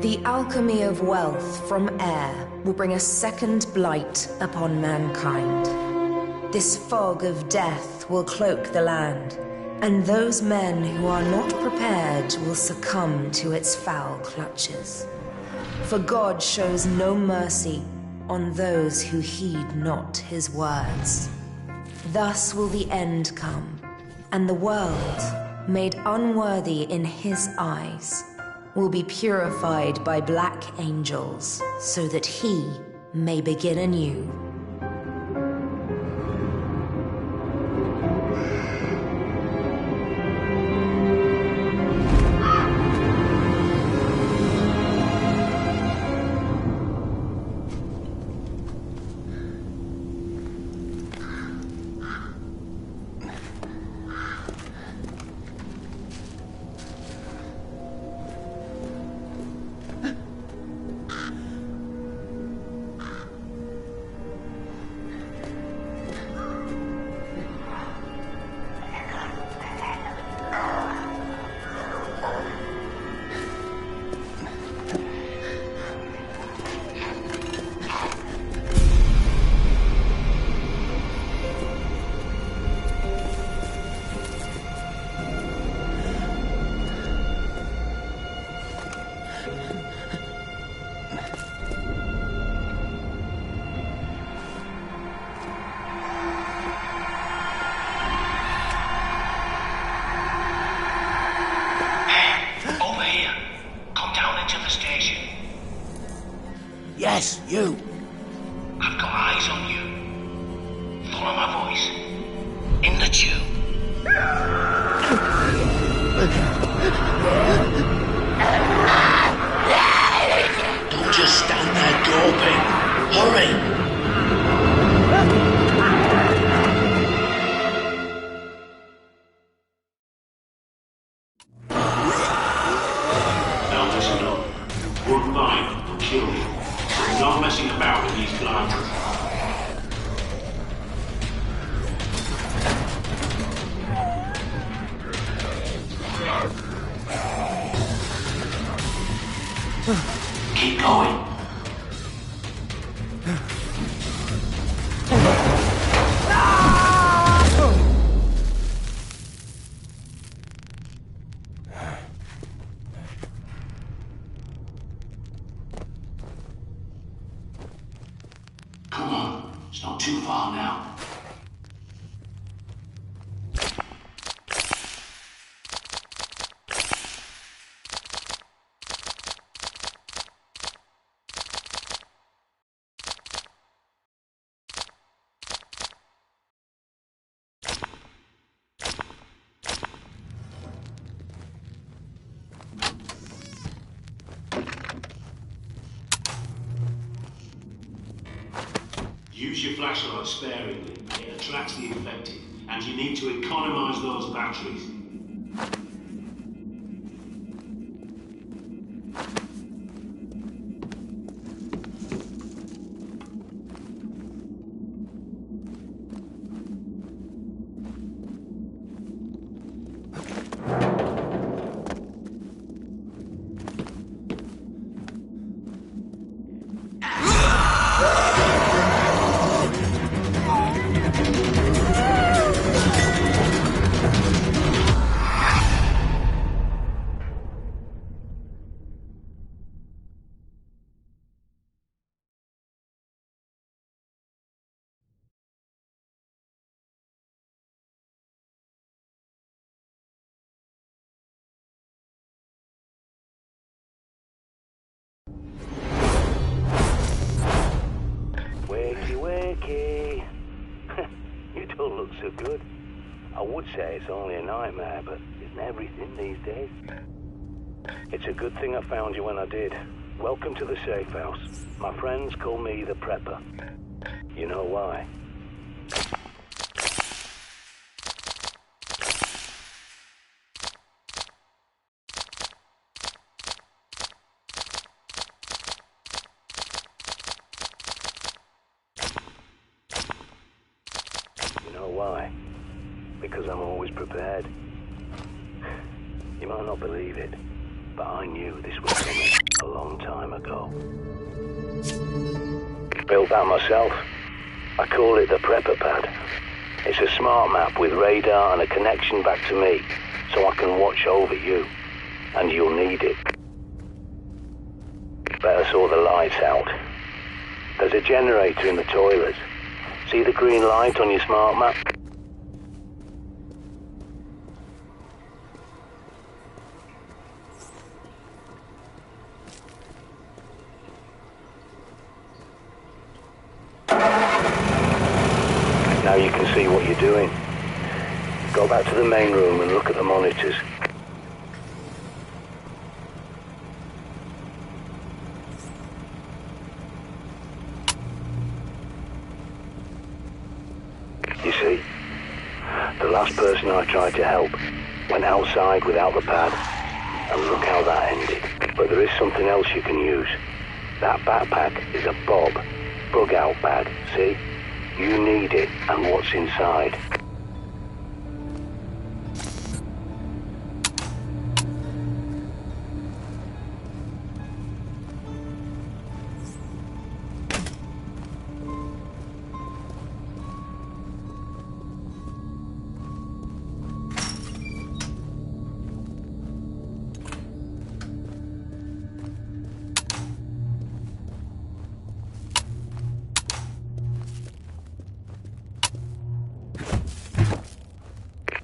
The alchemy of wealth from air will bring a second blight upon mankind. This fog of death will cloak the land, and those men who are not prepared will succumb to its foul clutches. For God shows no mercy on those who heed not his words. Thus will the end come, and the world, made unworthy in his eyes, will be purified by black angels, so that he may begin anew. Yes, you. I've got eyes on you. Follow my voice. In the tube. Don't just stand there gawping. Hurry! Now listen up. One mind will kill you. Not messing about with these gliders. Keep going. Come on, it's not too far now. Use your flashlight sparingly. It attracts the infected, and you need to economize those batteries. Wakey. You don't look so good. I would say it's only a nightmare, but isn't everything these days? It's a good thing I found you when I did. Welcome to the safe house. My friends call me the Prepper. You know why? Why? Because I'm always prepared. You might not believe it, but I knew this was coming a long time ago. Built that myself. I call it the Prepper Pad. It's a smart map with radar and a connection back to me, so I can watch over you. And you'll need it. Better sort the lights out. There's a generator in the toilets. See the green light on your smart map? Now you can see what you're doing. Go back to the main room and look at the monitors. You see, the last person I tried to help went outside without the pad, and look how that ended. But there is something else you can use. That backpack is a bug out bag, see? You need it and what's inside.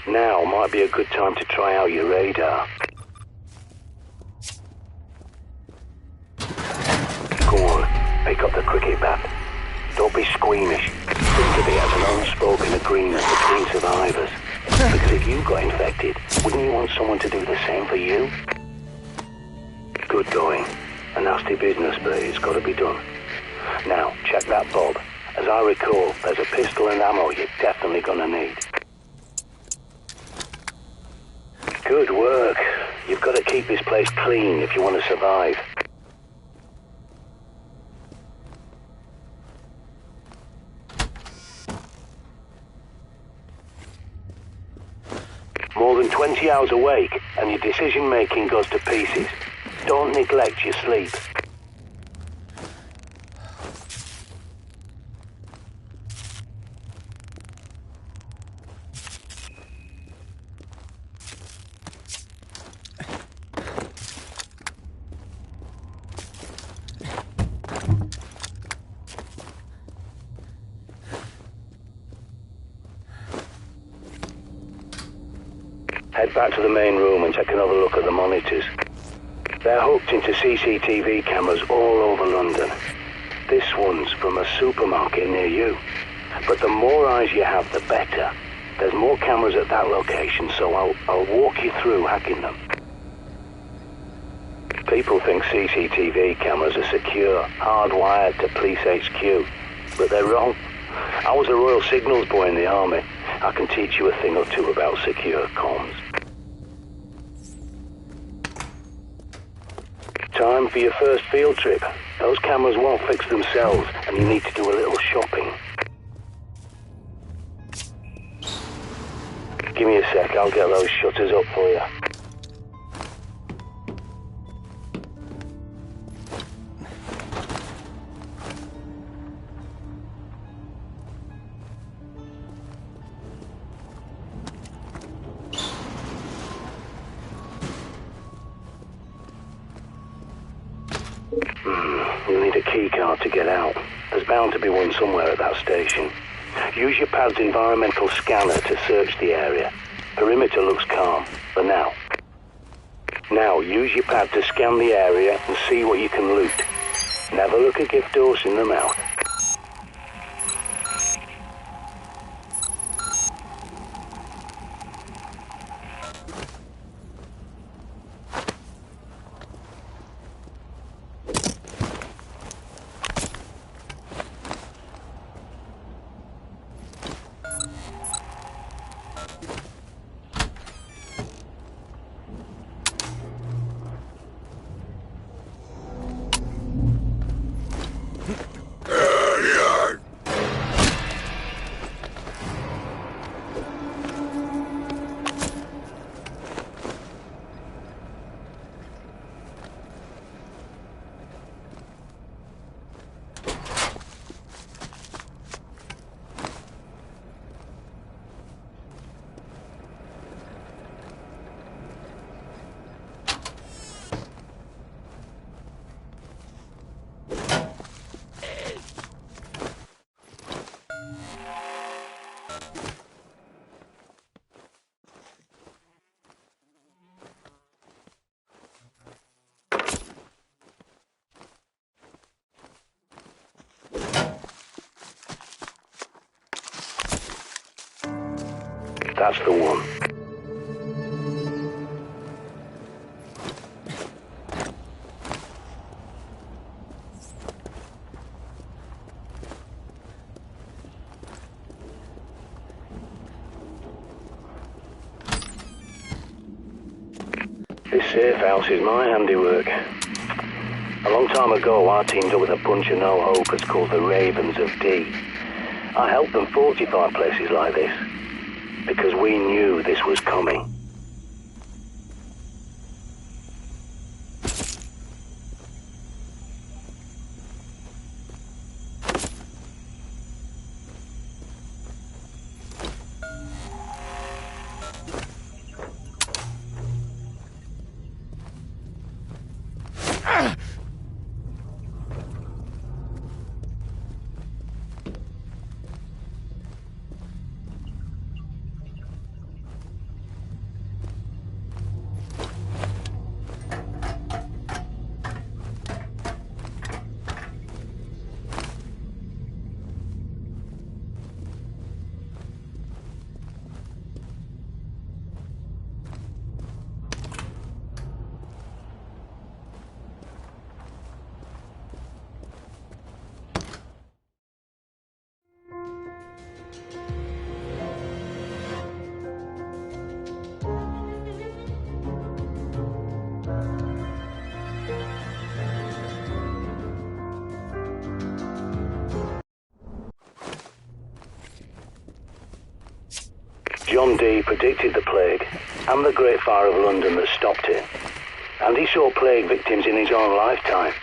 Now might be a good time to try out your radar. Go on, pick up the cricket bat. Don't be squeamish. Think of it as an unspoken agreement between survivors. Because if you got infected, wouldn't you want someone to do the same for you? Good going. A nasty business, but it's got to be done. Now, check that bob. As I recall, there's a pistol and ammo you're definitely gonna need. Good work. You've got to keep this place clean if you want to survive. More than 20 hours awake and your decision-making goes to pieces. Don't neglect your sleep. Head back to the main room and take another look at the monitors. They're hooked into CCTV cameras all over London. This one's from a supermarket near you. But the more eyes you have, the better. There's more cameras at that location, so I'll walk you through hacking them. People think CCTV cameras are secure, hardwired to police HQ. But they're wrong. I was a Royal Signals boy in the army. I can teach you a thing or two about secure comms. Time for your first field trip. Those cameras won't fix themselves, and you need to do a little shopping. Give me a sec, I'll get those shutters up for you. You'll need a key card to get out. There's bound to be one somewhere at that station. Use your pad's environmental scanner to search the area. Perimeter looks calm, for now. Now, use your pad to scan the area and see what you can loot. Never look a gift horse in the mouth. That's the one. This safe house is my handiwork. A long time ago, I teamed up with a bunch of no-hopers called the Ravens of D. I helped them fortify places like this, because we knew this was coming. John Dee predicted the plague and the Great Fire of London that stopped it. And he saw plague victims in his own lifetime.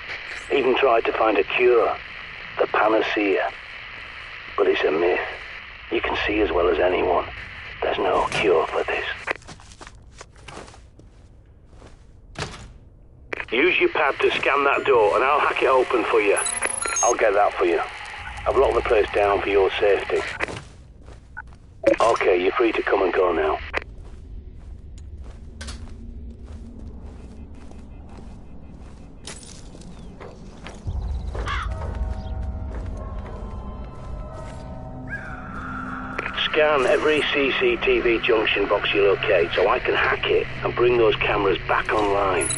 Even tried to find a cure, the panacea. But it's a myth. You can see as well as anyone. There's no cure for this. Use your pad to scan that door and I'll hack it open for you. I'll get that for you. I've locked the place down for your safety. Okay, you're free to come and go now. Scan every CCTV junction box you locate so I can hack it and bring those cameras back online.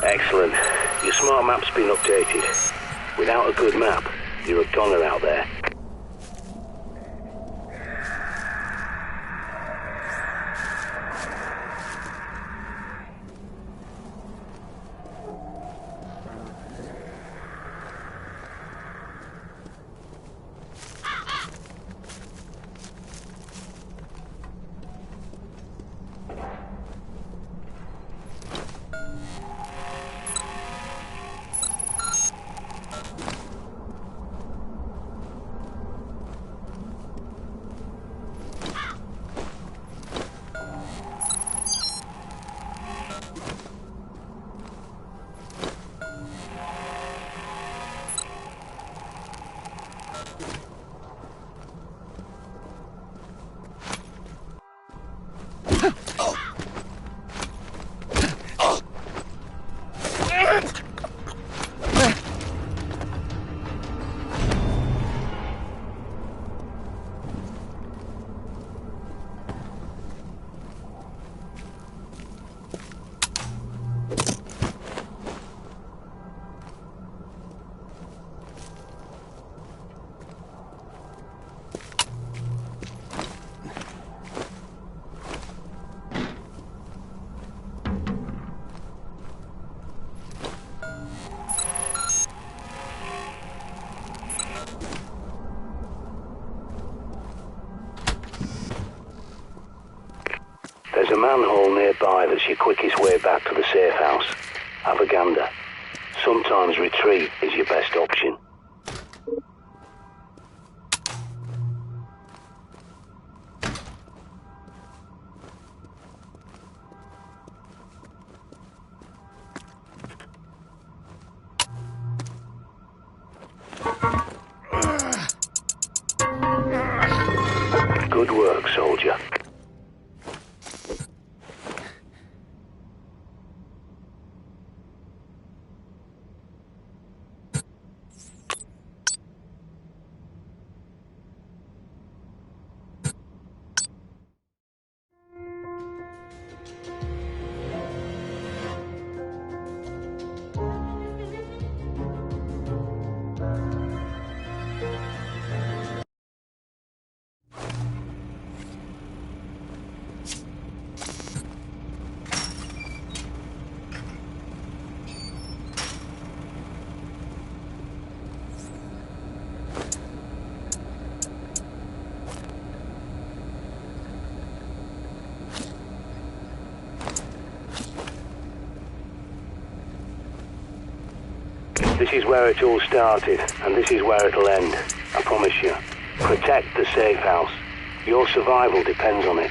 Excellent. Your smart map's been updated. Without a good map, you're a goner out there. There's a manhole nearby that's your quickest way back to the safe house. Have a gander. Sometimes retreat is your best option. Good work, soldier. This is where it all started, and this is where it'll end. I promise you. Protect the safe house. Your survival depends on it.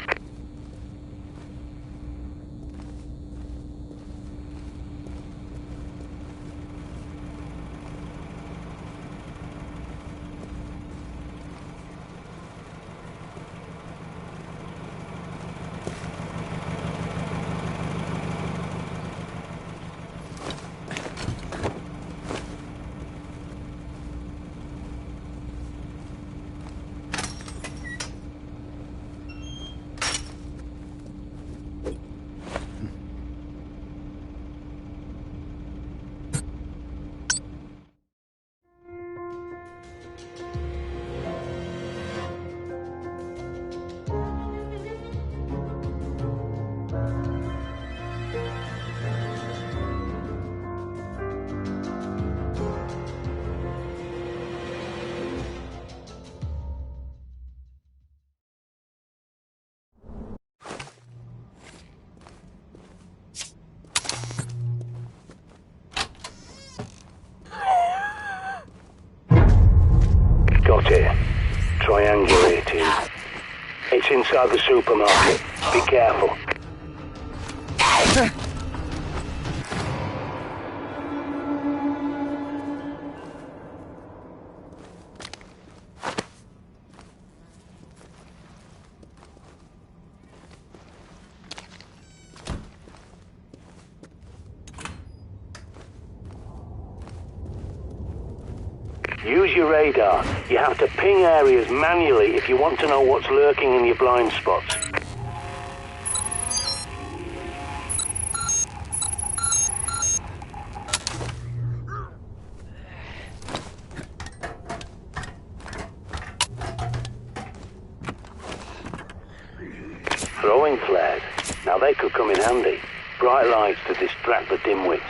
Got it. Triangulating. It's inside the supermarket. Be careful. Use your radar. You have to ping areas manually if you want to know what's lurking in your blind spots. Throwing flares. Now they could come in handy. Bright lights to distract the dimwits.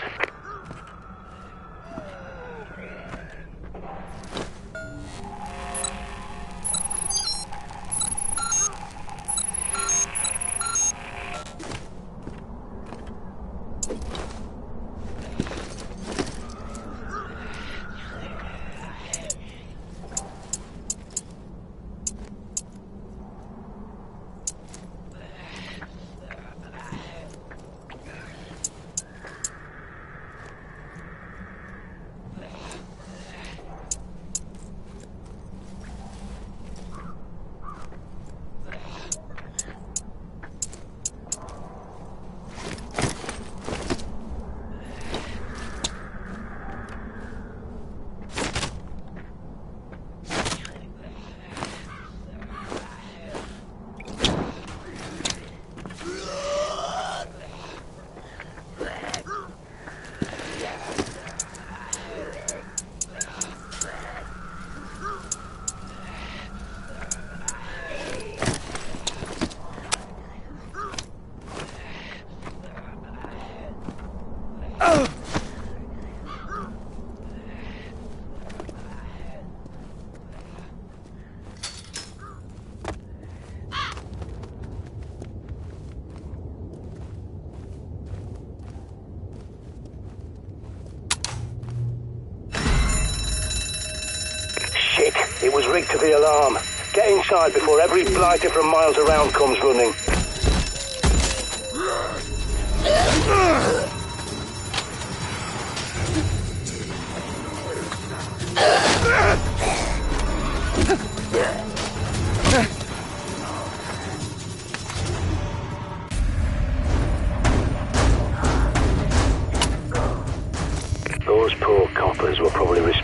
It was rigged to the alarm. Get inside before every blighter from miles around comes running.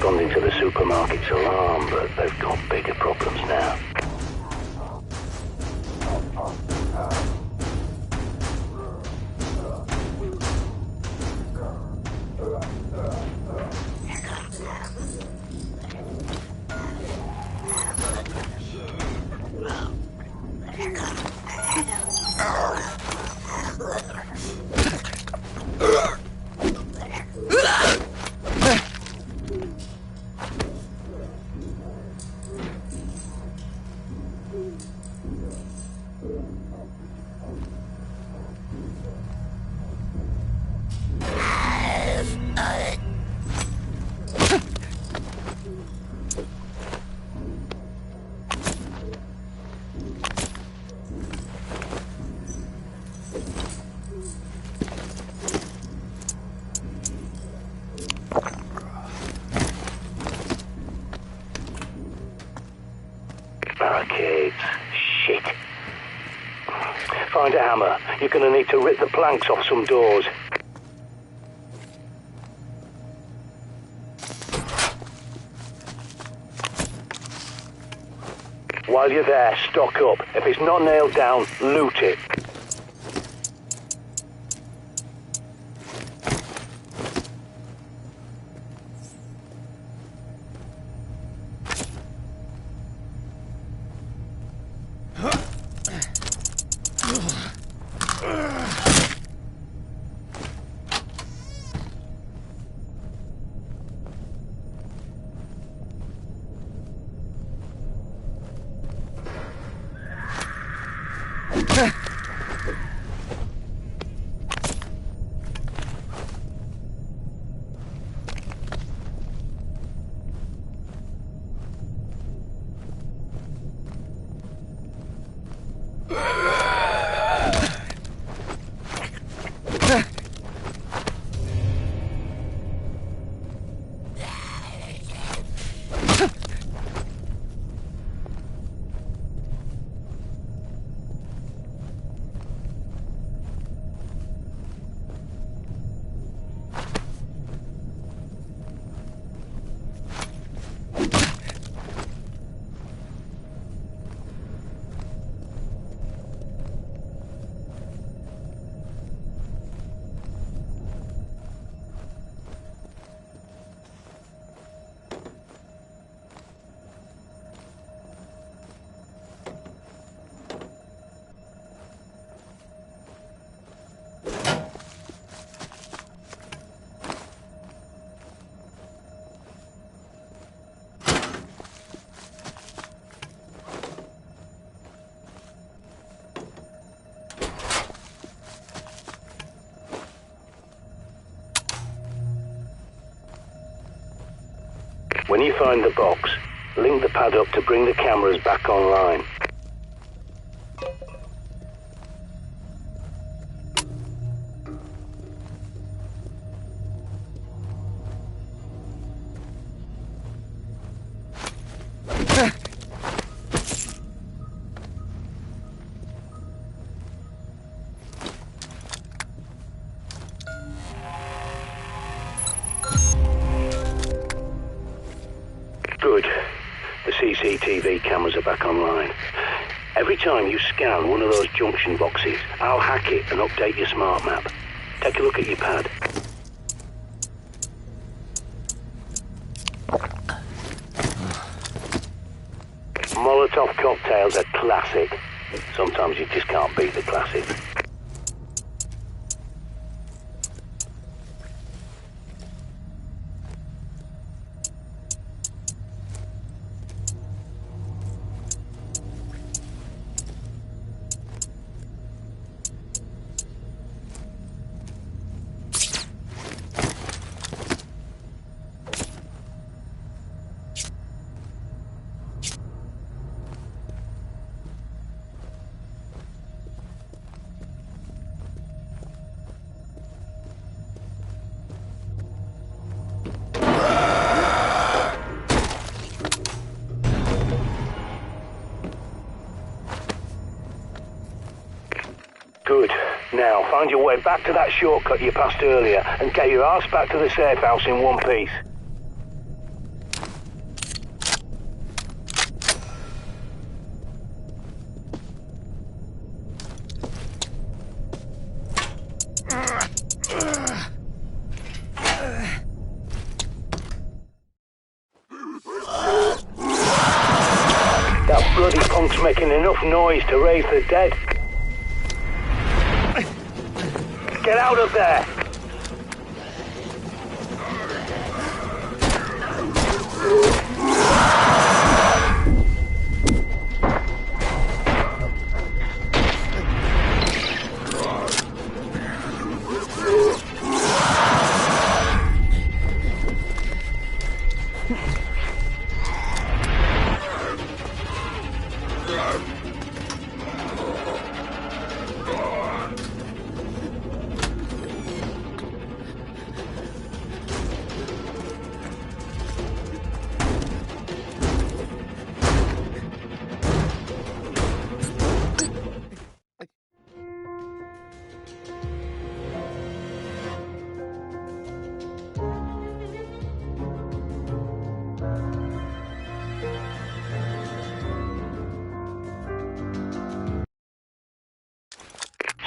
responding to the supermarket's alarm, but they've got bigger problems now. Barricades. Shit. Find a hammer. You're gonna need to rip the planks off some doors. While you're there, stock up. If it's not nailed down, loot it. When you find the box, link the pad up to bring the cameras back online. Good. The CCTV cameras are back online. Every time you scan one of those junction boxes, I'll hack it and update your smart map. Take a look at your pad. Molotov cocktails are classic. Sometimes you just can't beat the classics. Good. Now, find your way back to that shortcut you passed earlier and get your arse back to the safe house in one piece. making enough noise to raise the dead. Get out of there!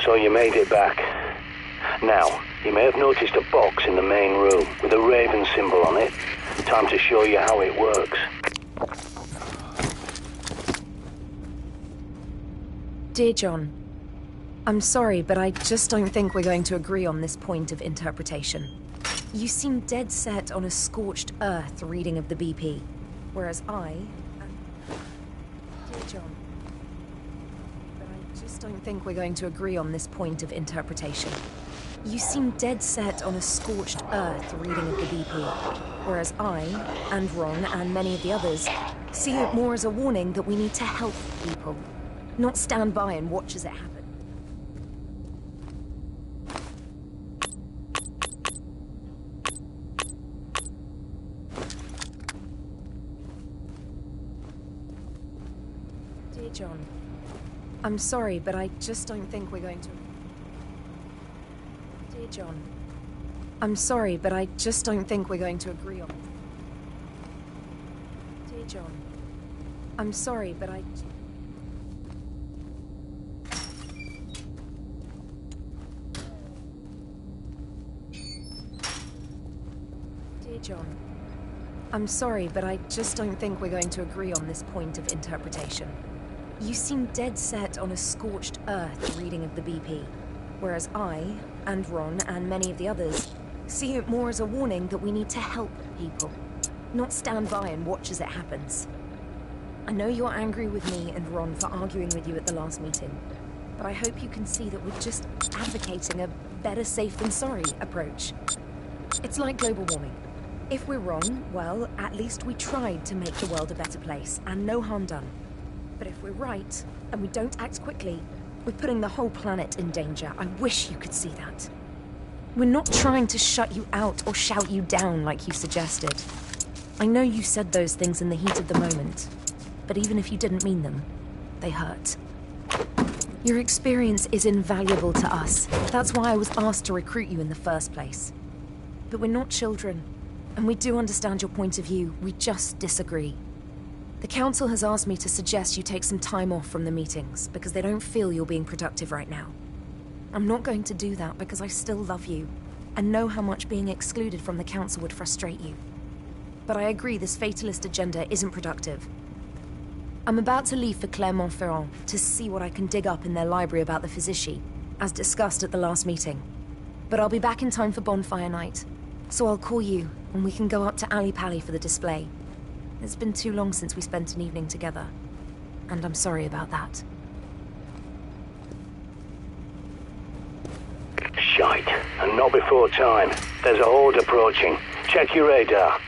So you made it back. Now, you may have noticed a box in the main room with a raven symbol on it. Time to show you how it works. Dear John, I'm sorry, but I just don't think we're going to agree on this point of interpretation. You seem dead set on a scorched earth reading of the BP, whereas I... Dear John, but I just don't think we're going to agree on this point of interpretation. You seem dead set on a scorched earth reading of the BP, whereas I, and Ron, and many of the others, see it more as a warning that we need to help people, not stand by and watch as it happens. Dear John, I'm sorry, but I just don't think we're going to... Dear John, I'm sorry, but I just don't think we're going to agree on it. Dear John, I'm sorry, but I... Dear John, I'm sorry, but I just don't think we're going to agree on this point of interpretation. You seem dead set on a scorched earth reading of the BP, whereas I, and Ron, and many of the others, see it more as a warning that we need to help people, not stand by and watch as it happens. I know you're angry with me and Ron for arguing with you at the last meeting, but I hope you can see that we're just advocating a better safe than sorry approach. It's like global warming. If we're wrong, well, at least we tried to make the world a better place, and no harm done. But if we're right, and we don't act quickly, we're putting the whole planet in danger. I wish you could see that. We're not trying to shut you out or shout you down like you suggested. I know you said those things in the heat of the moment, but even if you didn't mean them, they hurt. Your experience is invaluable to us. That's why I was asked to recruit you in the first place. But we're not children, and we do understand your point of view. We just disagree. The Council has asked me to suggest you take some time off from the meetings because they don't feel you're being productive right now. I'm not going to do that because I still love you and know how much being excluded from the Council would frustrate you. But I agree this fatalist agenda isn't productive. I'm about to leave for Clermont-Ferrand to see what I can dig up in their library about the Physician, as discussed at the last meeting. But I'll be back in time for bonfire night, so I'll call you and we can go up to Ali Pali for the display. It's been too long since we spent an evening together, and I'm sorry about that. Shite, and not before time. There's a horde approaching. Check your radar.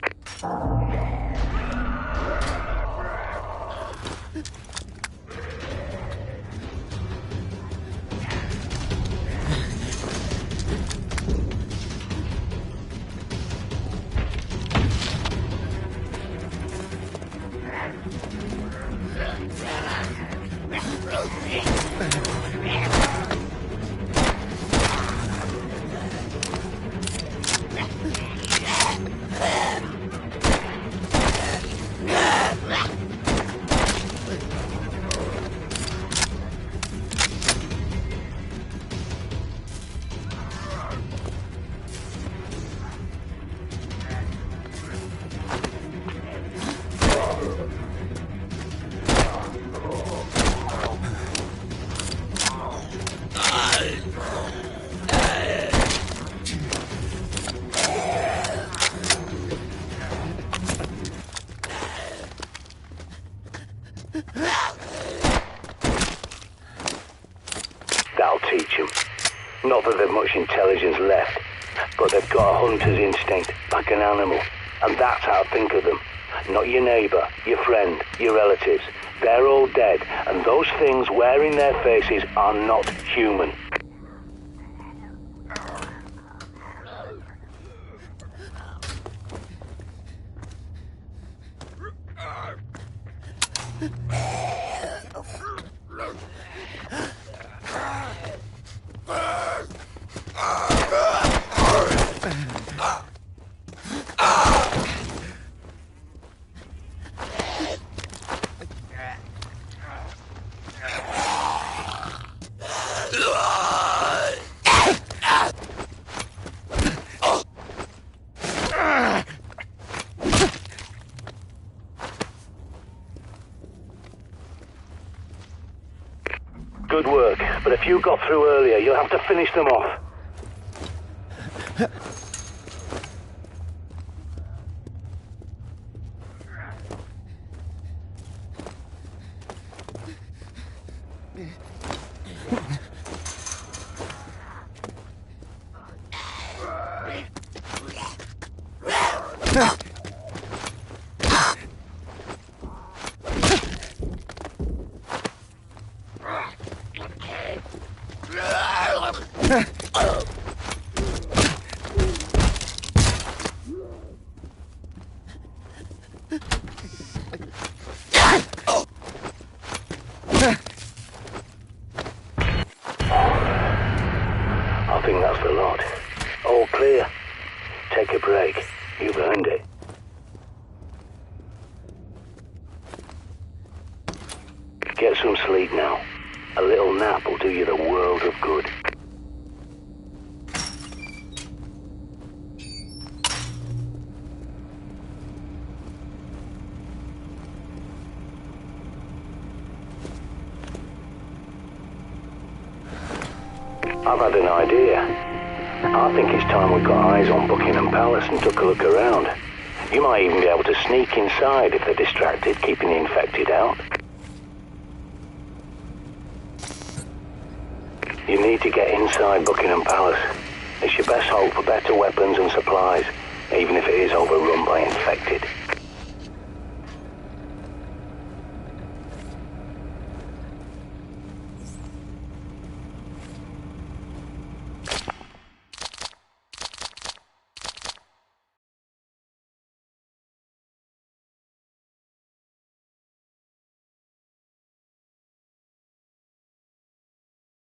That'll teach them. Not that they've much intelligence left, but they've got a hunter's instinct, like an animal. And that's how I think of them. Not your neighbour, your friend, your relatives. They're all dead, and those things wearing their faces are not human. Good work, but if you got through earlier, you'll have to finish them off. I think that's the lot. All clear. Take a break. You've earned it. Get some sleep now. A little nap will do you the world of good. I've had an idea. I think it's time we got eyes on Buckingham Palace and took a look around. You might even be able to sneak inside if they're distracted, keeping the infected out. You need to get inside Buckingham Palace. It's your best hope for better weapons and supplies, even if it is overrun by infected.